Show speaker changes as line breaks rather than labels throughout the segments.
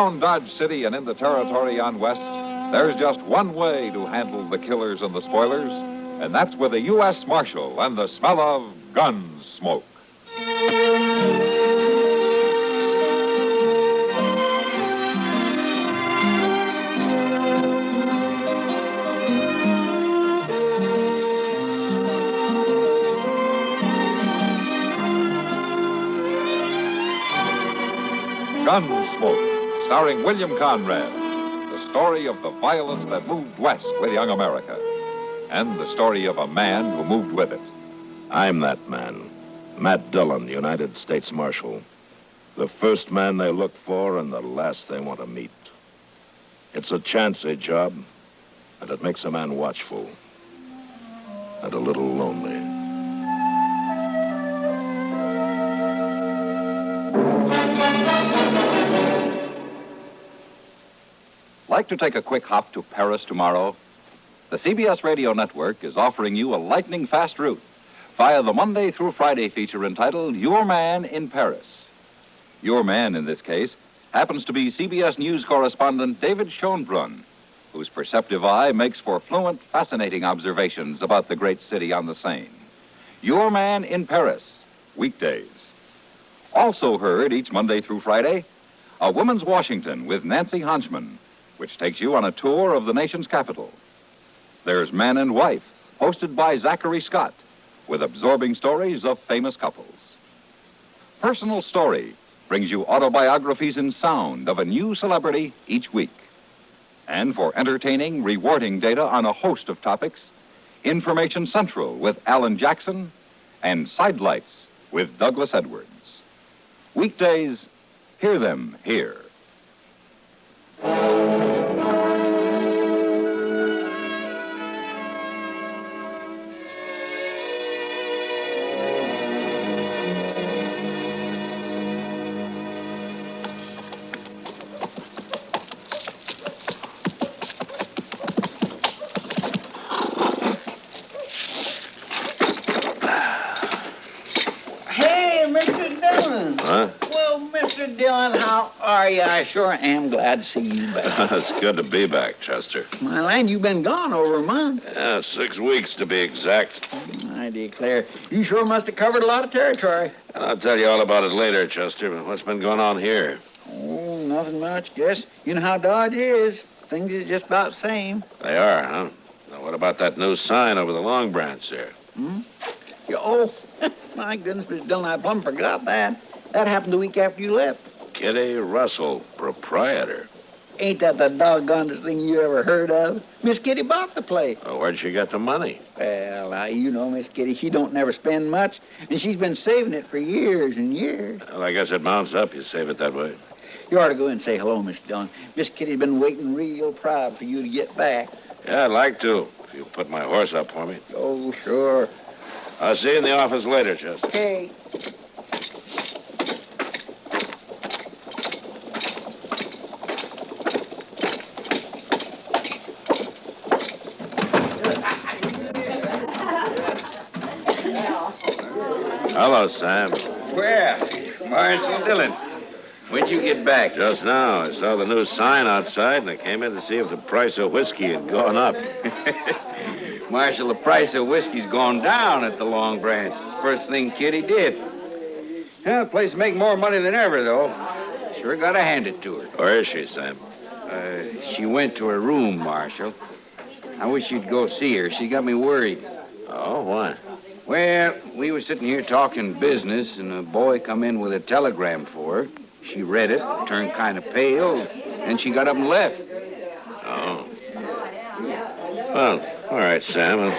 Around Dodge City and in the territory on West, there's just one way to handle the killers and the spoilers, and that's with a U.S. Marshal and the smell of Gunsmoke. Gunsmoke, starring William Conrad, the story of the violence that moved west with young America, and the story of a man who moved with it.
I'm that man, Matt Dillon, United States Marshal. The first man they look for and the last they want to meet. It's a chancy job, and it makes a man watchful and a little lonely.
Like to take a quick hop to Paris tomorrow? The CBS Radio Network is offering you a lightning-fast route via the Monday through Friday feature entitled Your Man in Paris. Your man, in this case, happens to be CBS News correspondent David Schonbrunn, whose perceptive eye makes for fluent, fascinating observations about the great city on the Seine. Your Man in Paris, weekdays. Also heard each Monday through Friday, A Woman's Washington with Nancy Honchman, which takes you on a tour of the nation's capital. There's Man and Wife, hosted by Zachary Scott, with absorbing stories of famous couples. Personal Story brings you autobiographies in sound of a new celebrity each week. And for entertaining, rewarding data on a host of topics, Information Central with Alan Jackson and Sidelights with Douglas Edwards. Weekdays, hear them here.
Dillon, how are you? I sure am glad to see you back.
It's good to be back, Chester.
My land, you've been gone over a month.
Yeah, 6 weeks to be exact.
I declare, you sure must have covered a lot of territory.
And I'll tell you all about it later, Chester, but what's been going on here?
Oh, nothing much. Guess you know how Dodge is. Things are just about the same.
They are, huh? Now, what about that new sign over the Long Branch there?
Oh, my goodness, Mr. Dillon, I plumb forgot that. That happened the week after you left.
Kitty Russell, proprietor.
Ain't that the doggonest thing you ever heard of? Miss Kitty bought the place.
Oh, where'd she get the money?
Well, now, you know Miss Kitty, she don't never spend much, and she's been saving it for years and years.
Well, I guess it mounts up. You save it that way.
You ought to go in and say hello, Mr. Dillon. Miss Kitty's been waiting real proud for you to get back.
Yeah, I'd like to, if you put my horse up for me.
Oh, sure.
I'll see you in the office later, Chester.
Okay.
Hello, Sam.
Well, Marshal Dillon, when'd you get back?
Just now. I saw the new sign outside, and I came in to see if the price of whiskey had gone up.
Marshal, the price of whiskey's gone down at the Long Branch. It's the first thing Kitty did. Well, the place make more money than ever, though. Sure gotta hand it to her.
Where is she, Sam?
She went to her room, Marshal. I wish you'd go see her. She got me worried.
Oh, why?
Well, we were sitting here talking business, and a boy come in with a telegram for her. She read it, turned kind of pale, and she got up and left.
Oh. Well, all right, Sam.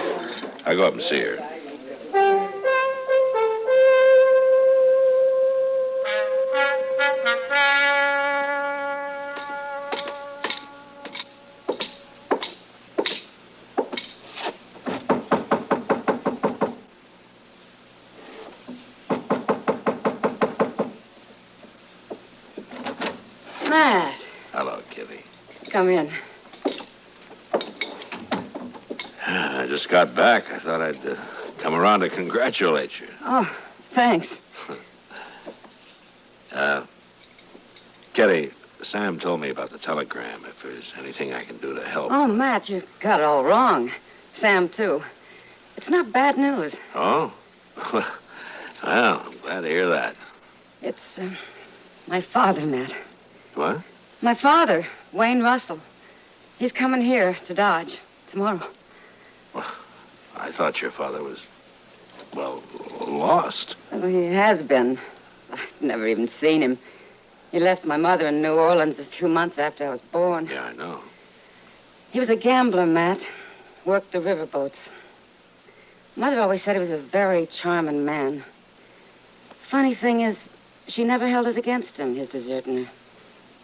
I'll go up and see her.
Matt.
Hello, Kitty.
Come in.
I just got back. I thought I'd come around to congratulate you.
Oh, thanks.
Kitty, Sam told me about the telegram, if there's anything I can do to help.
Oh, Matt, you got it all wrong. Sam, too. It's not bad news.
Oh? Well, I'm glad to hear that.
It's my father, Matt.
What?
My father, Wayne Russell. He's coming here to Dodge tomorrow.
Well, I thought your father was, well, lost.
Well, he has been. I've never even seen him. He left my mother in New Orleans a few months after I was born.
Yeah, I know.
He was a gambler, Matt. Worked the riverboats. Mother always said he was a very charming man. Funny thing is, she never held it against him, his deserting her.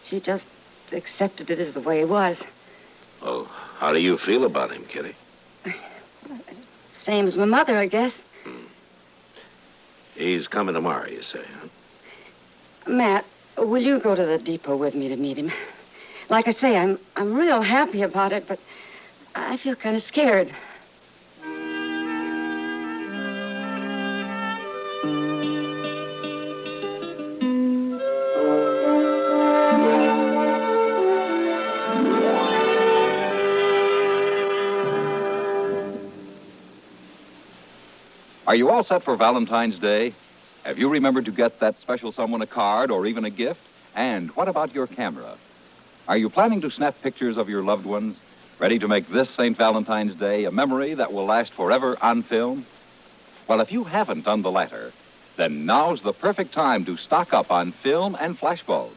She just accepted it as the way he was.
Well, how do you feel about him, Kitty?
Same as my mother, I guess.
He's coming tomorrow, you say, huh?
Matt, will you go to the depot with me to meet him? Like I say, I'm real happy about it, but I feel kind of scared.
Are you all set for Valentine's Day? Have you remembered to get that special someone a card or even a gift? And what about your camera? Are you planning to snap pictures of your loved ones, ready to make this St. Valentine's Day a memory that will last forever on film? Well, if you haven't done the latter, then now's the perfect time to stock up on film and flashbulbs.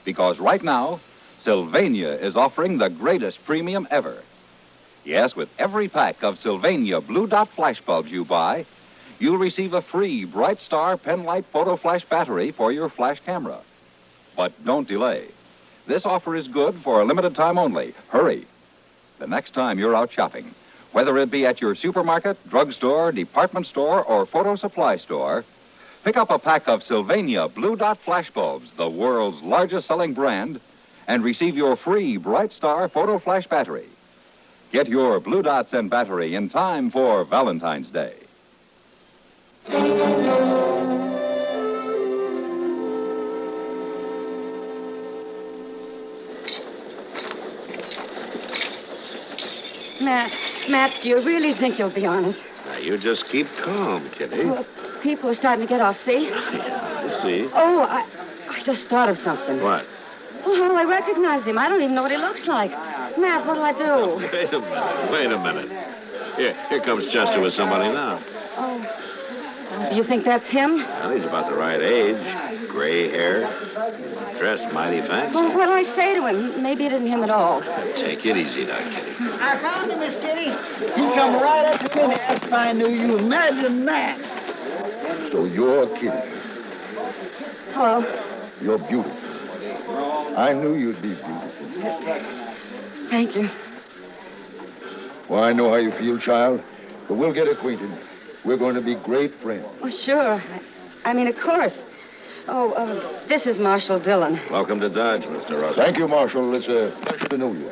Because right now, Sylvania is offering the greatest premium ever. Yes, with every pack of Sylvania Blue Dot flashbulbs you buy, you'll receive a free Bright Star Penlight Photo Flash battery for your flash camera. But don't delay. This offer is good for a limited time only. Hurry. The next time you're out shopping, whether it be at your supermarket, drugstore, department store, or photo supply store, pick up a pack of Sylvania Blue Dot flashbulbs, the world's largest selling brand, and receive your free Bright Star Photo Flash battery. Get your Blue Dots and battery in time for Valentine's Day.
Matt, do you really think you'll be honest?
Now, you just keep calm, Kitty.
Well, people are starting to get off, see?
We'll see.
Oh, I just thought of something.
What?
Oh, I recognize him. I don't even know what he looks like. Matt, what'll I do?
Wait a minute. Here comes Chester with somebody now.
Oh, do you think that's him?
Well, he's about the right age. Gray hair. Dressed mighty fancy.
Well, what'll I say to him? Maybe it isn't him at all.
Take it easy now, Kitty.
I found him, Miss Kitty. He come right up to me and asked if I knew you. Imagine that.
So you're Kitty.
Hello.
You're beautiful. I knew you'd be beautiful.
Thank you.
Well, I know how you feel, child, but we'll get acquainted. We're going to be great friends.
Oh, sure. I mean, of course. Oh, this is Marshal Dillon.
Welcome to Dodge, Mr. Russell.
Thank you, Marshal. It's a pleasure to know you.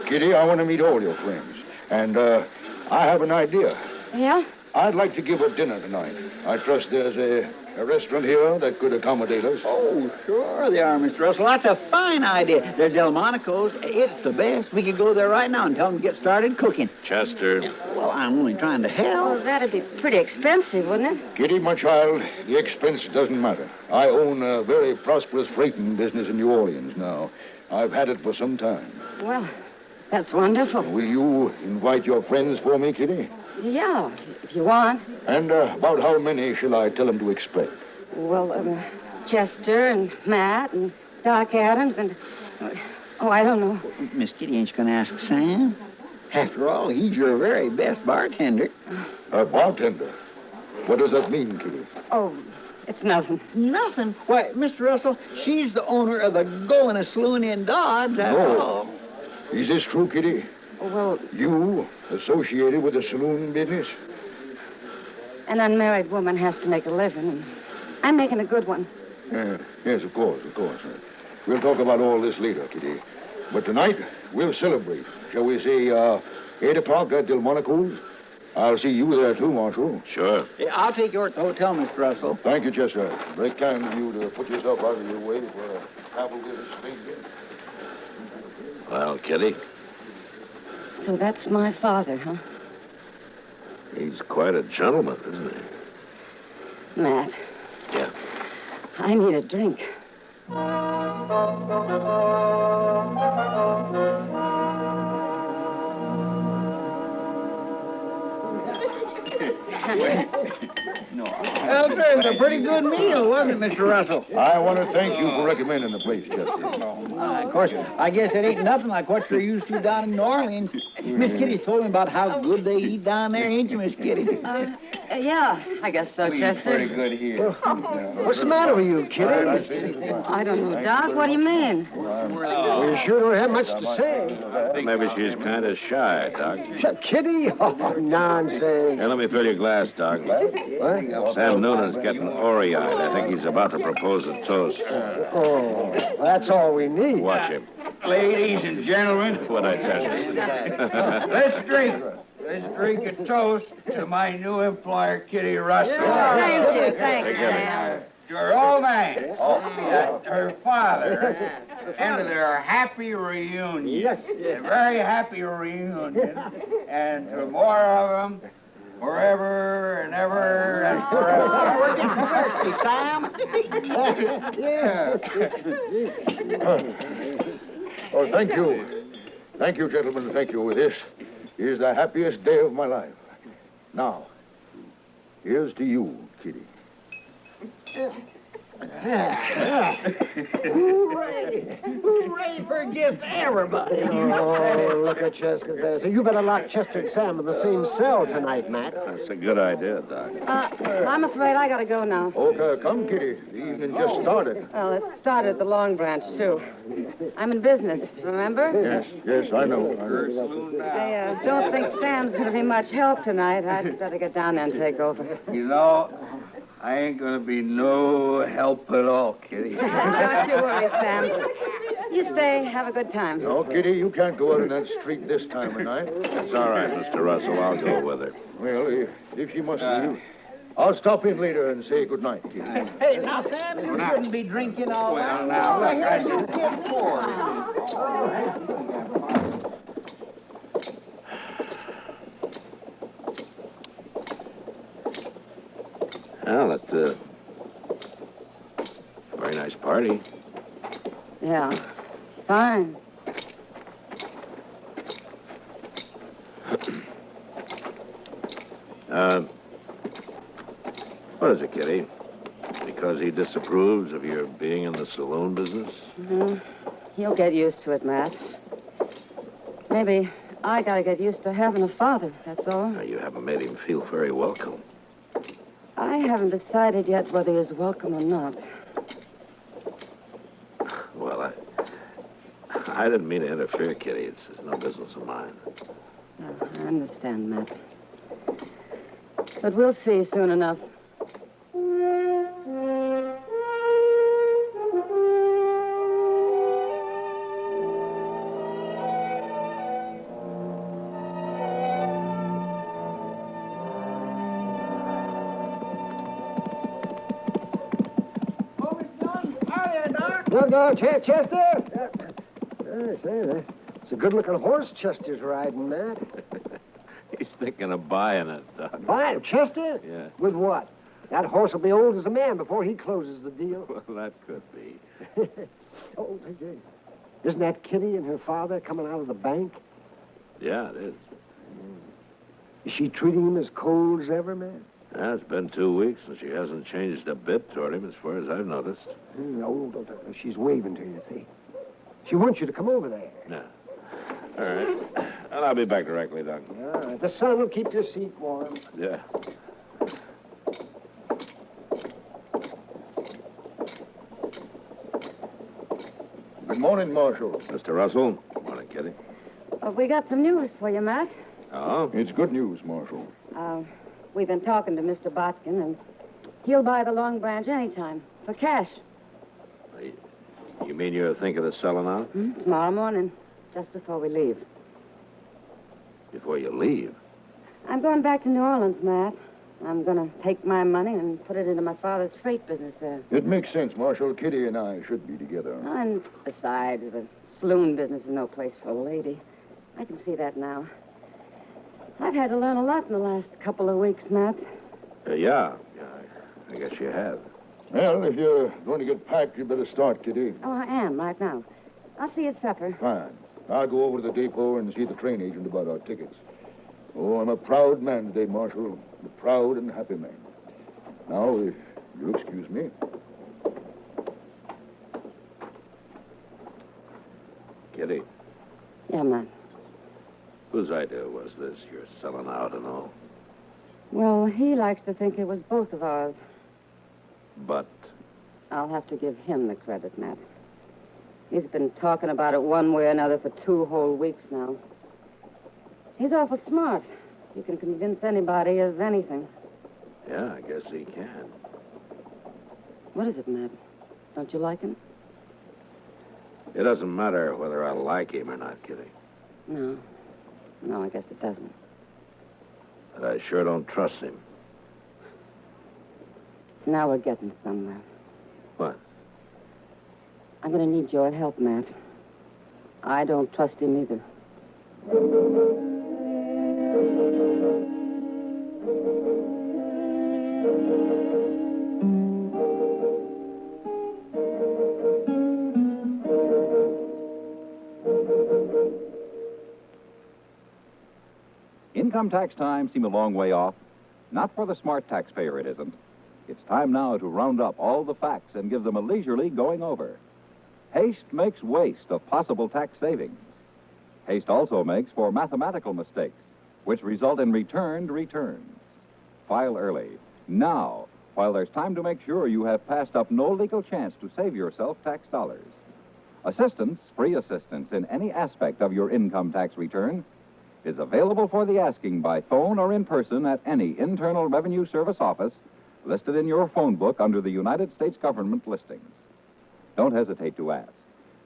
Kitty, I want to meet all your friends. And I have an idea.
Yeah?
I'd like to give a dinner tonight. I trust there's a restaurant here that could accommodate us.
Oh, sure they are, Mr. Russell. That's a fine idea. There's Delmonico's. It's the best. We could go there right now and tell them to get started cooking.
Chester.
Well, I'm only trying to help.
Well, that'd be pretty expensive, wouldn't it?
Kitty, my child, the expense doesn't matter. I own a very prosperous freighting business in New Orleans now. I've had it for some time.
Well, that's wonderful.
Will you invite your friends for me, Kitty?
Yeah, if you want.
And about how many shall I tell them to expect?
Well, Chester and Matt and Doc Adams and... Oh, I don't know.
Miss Kitty ain't going to ask Sam. After all, he's your very best bartender.
A bartender? What does that mean, Kitty?
Oh, it's nothing.
Nothing? Why, Mr. Russell, she's the owner of the Going Saloon in Dodge. That's all.
Is this true, Kitty?
Well...
You associated with the saloon business?
An unmarried woman has to make a living, and I'm making a good one.
Yes, of course. We'll talk about all this later, Kitty. But tonight, we'll celebrate. Shall we say, 8 o'clock at Delmonico's? I'll see you there, too, Marshal.
Sure.
Yeah, I'll take you at the hotel, Mr. Russell.
Thank you, Chester. Very kind of you to put yourself out of your way for travel with a stranger.
Well, Kitty,
So that's my father, huh?
he's quite a gentleman, isn't he?
Matt,
Yeah.
I need a drink.
Well, sir, it's a pretty good meal, wasn't it, Mr. Russell?
I want to thank you for recommending the place, Chester.
Of course, I guess it ain't nothing like what you're used to down in New Orleans. Miss Kitty told me about how good they eat down there, ain't you, Miss Kitty?
Yeah, I guess so, Chester.
Pretty good here.
What's the matter with you, Kitty?
I don't know, Doc. What do you mean?
Well, you sure don't have much to say.
Maybe she's kind of shy, Doc.
Kitty? Oh, nonsense.
Hey, let me fill your glass, Doc.
What?
Sam Noonan's getting ory-eyed. I think he's about to propose a toast.
Oh, that's all we need.
Watch him.
Ladies and gentlemen,
What'd I tell you?
let's drink. Let's drink a toast to my new employer, Kitty Russell.
Thank you, thank you,
Take care.
Sam.
To her old man, to her father, and to their happy reunion. A very happy reunion. And to more of them, forever and ever and forever.
We're getting thirsty, Sam.
Oh, thank you. Thank you, gentlemen. Thank you. This is the happiest day of my life. Now, here's to you, Kitty.
Hooray! Hooray for gifts, everybody!
Oh, look at Chester there. So you better lock Chester and Sam in the same cell tonight, Matt.
That's a good idea, Doc.
I'm afraid I gotta go now.
Okay, come, Kitty. The evening just started.
Well, it started at the Long Branch, too. I'm in business, remember?
Yes, I know.
I don't think Sam's gonna be much help tonight. I'd better get down there and take over.
You know, I ain't gonna be no help at all, Kitty.
Don't you worry, Sam. You stay. Have a good time.
No, Kitty, you can't go out in that street this time of night.
That's all right, Mr. Russell. I'll go with her.
Well, if she must leave, I'll stop in later and say good night, Kitty.
Hey, now, Sam, you shouldn't be drinking all
Well,
night.
now, look, I just get bored.
Well, that's a very nice party.
Yeah. Fine.
What is it, Kitty? Because he disapproves of your being in the saloon business?
Mm-hmm. You'll get used to it, Matt. Maybe I gotta get used to having a father, that's all.
Now, you haven't made him feel very welcome.
I haven't decided yet whether he's welcome or not.
Well, I didn't mean to interfere, Kitty. It's no business of mine.
No, I understand, Matt. But we'll see soon enough.
No, Chester. It's a good-looking horse Chester's riding, Matt.
He's thinking of buying it, Doc.
Buy it, Chester?
Yeah.
With what? That horse will be old as a man before he closes the deal.
Well, that could be.
Oh, hey. Isn't that Kitty and her father coming out of the bank?
Yeah, it is.
Is she treating him as cold as ever, man?
Yeah, it's been 2 weeks, and she hasn't changed a bit toward him, as far as I've noticed.
She's waving to you, see? She wants you to come over there.
Yeah. All right. And I'll be back directly, Doc.
All right. The sun will keep your seat warm.
Yeah.
Good morning, Marshal.
Mr. Russell. Morning, Kitty.
We got some news for you, Matt.
Oh?
It's good news, Marshal.
We've been talking to Mr. Botkin, and he'll buy the Long Branch anytime, for cash.
You mean you're thinking of selling out?
Tomorrow morning, just before we leave.
Before you leave?
I'm going back to New Orleans, Matt. I'm going to take my money and put it into my father's freight business there.
It makes sense, Marshal. Kitty and I should be together.
And besides, the saloon business is no place for a lady. I can see that now. I've had to learn a lot in the last couple of weeks, Matt.
Yeah, I guess you have.
Well, if you're going to get packed, you better start, Kitty.
Oh, I am, right now. I'll see you at supper.
Fine. I'll go over to the depot and see the train agent about our tickets. Oh, I'm a proud man today, Marshal. A proud and happy man. Now, if you'll excuse me.
Kitty,
Yeah, Matt.
whose idea was this? You're selling out and all.
Well, he likes to think it was both of ours.
But
I'll have to give him the credit, Matt. He's been talking about it one way or another for 2 whole weeks now. He's awful smart. He can convince anybody of anything.
yeah, I guess he can.
What is it, Matt? Don't you like him?
It doesn't matter whether I like him or not, Kitty.
No. No, I guess it doesn't.
But I sure don't trust him.
Now we're getting somewhere.
What?
I'm going to need your help, Matt. I don't trust him either.
Income tax time seem a long way off? Not for the smart taxpayer, it isn't. It's time now to round up all the facts and give them a leisurely going over. Haste makes waste of possible tax savings. Haste also makes for mathematical mistakes, which result in returned returns. File early, now, while there's time to make sure you have passed up no legal chance to save yourself tax dollars. Assistance, free assistance in any aspect of your income tax return, is available for the asking by phone or in person at any Internal Revenue Service office listed in your phone book under the United States government listings. Don't hesitate to ask.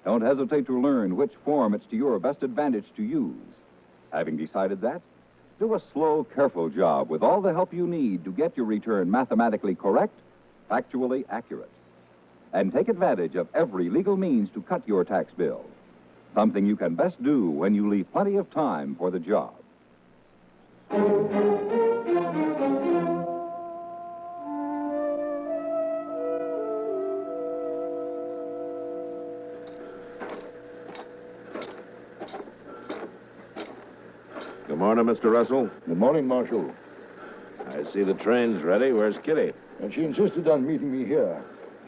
Don't hesitate to learn which form it's to your best advantage to use. Having decided that, do a slow, careful job with all the help you need to get your return mathematically correct, factually accurate. And take advantage of every legal means to cut your tax bill. Something you can best do when you leave plenty of time for the job.
Good morning, Mr. Russell.
Good morning, Marshal.
I see the train's ready. Where's Kitty?
And she insisted on meeting me here.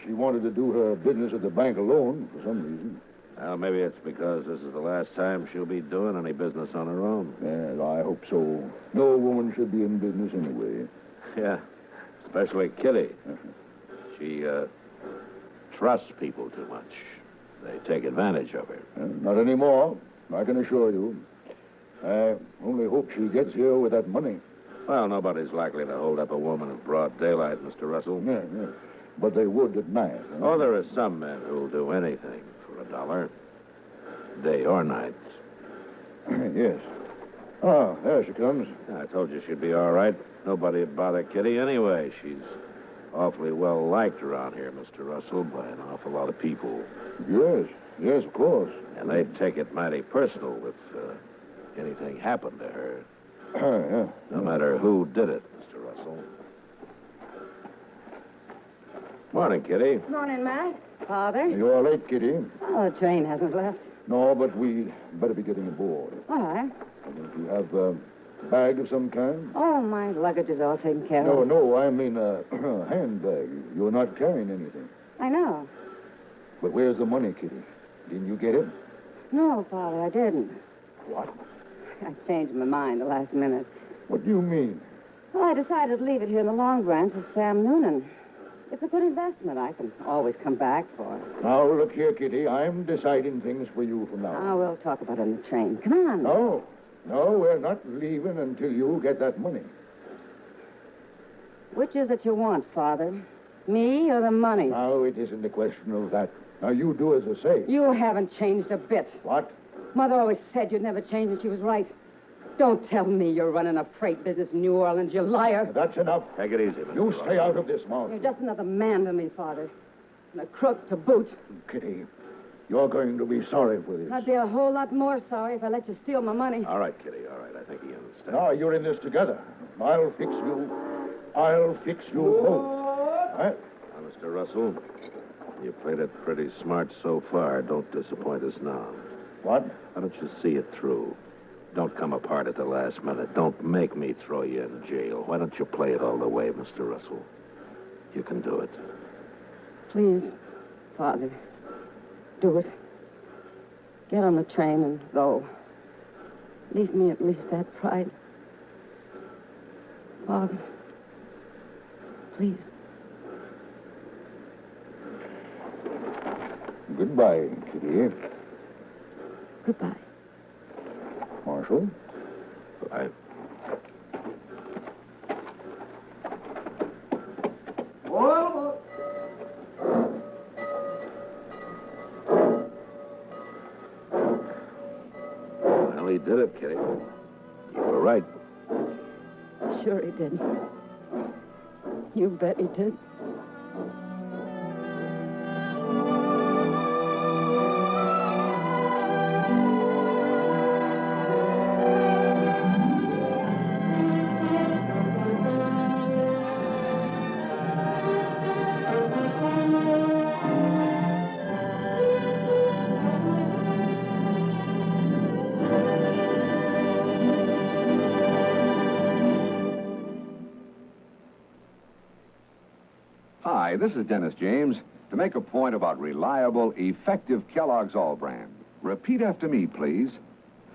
She wanted to do her business at the bank alone for some reason.
Well, maybe it's because this is the last time she'll be doing any business on her own.
Yes, I hope so. No woman should be in business anyway.
Yeah, especially Kitty. She trusts people too much. They take advantage of her.
Not anymore, I can assure you. I only hope she gets here with that money.
Well, nobody's likely to hold up a woman in broad daylight, Mr. Russell.
Yeah. But they would at night. Huh?
Oh, there are some men who'll do anything for $1, day or night.
Yes. Ah, there she comes.
I told you she'd be all right. Nobody'd bother Kitty anyway. She's awfully well liked around here, Mr. Russell, by an awful lot of people.
Yes, of course.
And they'd take it mighty personal if anything happened to her.
Yeah.
No matter who did it, Mr. Russell. Morning, Kitty.
Morning, Matt. Father.
You're late, Kitty.
Oh, the train hasn't left.
No, but we'd better be getting aboard.
All right.
Don't you have a bag of some kind?
Oh, my luggage is all taken care of.
No, I mean a handbag. You're not carrying anything.
I know.
But where's the money, Kitty? Didn't you get it?
No, Father, I didn't.
What?
I changed my mind the last minute.
What do you mean?
Well, I decided to leave it here in the Long Branch with Sam Noonan. It's a good investment. I can always come back for it.
Now, look here, Kitty. I'm deciding things for you from now on.
Oh, we'll talk about it on the train. Come on.
No, we're not leaving until you get that money.
Which is it you want, Father? Me or the money?
Now, it isn't a question of that. Now, you do as I say.
You haven't changed a bit.
What?
Mother always said you'd never change, and she was right. Don't tell me you're running a freight business in New Orleans, you liar.
That's enough.
Take it easy, Mr.
You
Russell.
stay out of this, Marshal.
You're just another man to me, Father. And a crook to boot.
Kitty, you're going to be sorry for this.
I'd be a whole lot more sorry if I let you steal my money.
All right, Kitty, all right. I think he understands.
Now, you're in this together. I'll fix you. I'll fix you both.
Now, Mr. Russell, you played it pretty smart so far. Don't disappoint us now.
What?
Why don't you see it through? Don't come apart at the last minute. Don't make me throw you in jail. Why don't you play it all the way, Mr. Russell? You can do it.
Please, Father, do it. Get on the train and go. Leave me at least that pride. Father, please.
Goodbye, Kitty.
Goodbye.
Marshal?
I... Well, he did it, Kitty. You were right.
Sure he did. You bet he did.
Hi, this is Dennis James to make a point about reliable, effective Kellogg's All Brand. Repeat after me, please.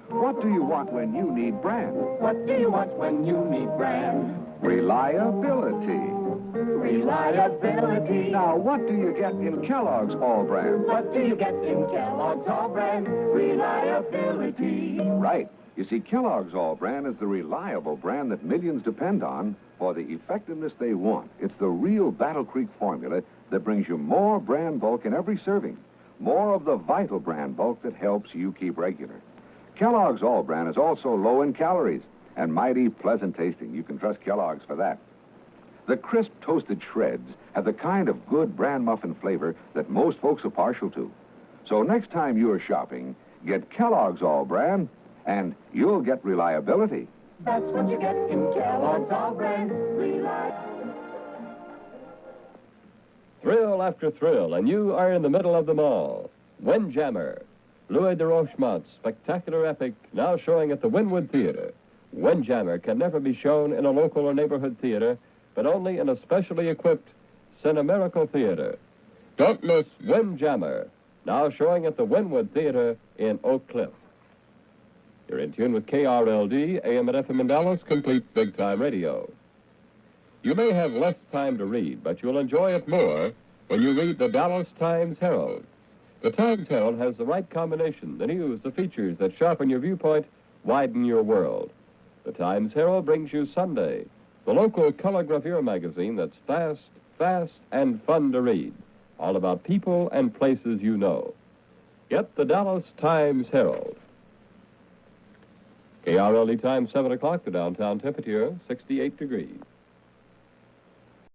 What do you want when you need brand?
What do you want when you need brand?
Reliability.
Reliability.
Now, what do you get in Kellogg's All Brand?
What do you get in Kellogg's All Brand? Reliability.
Right. You see, Kellogg's All Brand is the reliable brand that millions depend on for the effectiveness they want. It's the real Battle Creek formula that brings you more brand bulk in every serving. More of the vital brand bulk that helps you keep regular. Kellogg's All Brand is also low in calories and mighty pleasant tasting. You can trust Kellogg's for that. The crisp toasted shreds have the kind of good brand muffin flavor that most folks are partial to. So next time you're shopping, get Kellogg's All Brand and you'll get reliability.
That's what you get in Kellogg's All Brand.
Thrill after thrill, and you are in the middle of them all. Windjammer, Louis de Rochemont's spectacular epic, now showing at the Wynwood Theater. Windjammer can never be shown in a local or neighborhood theater, but only in a specially equipped Cinemiracle Theater. Don't miss Windjammer, now showing at the Wynwood Theater in Oak Cliff. You're in tune with KRLD, AM and FM in Dallas, complete big-time radio. You may have less time to read, but you'll enjoy it more when you read the Dallas Times-Herald. The Times-Herald has the right combination, the news, the features that sharpen your viewpoint, widen your world. The Times-Herald brings you Sunday, the local color gravure magazine that's fast, and fun to read, all about people and places you know. Get the Dallas Times-Herald. KRLD time, 7 o'clock, the downtown temperature, 68 degrees.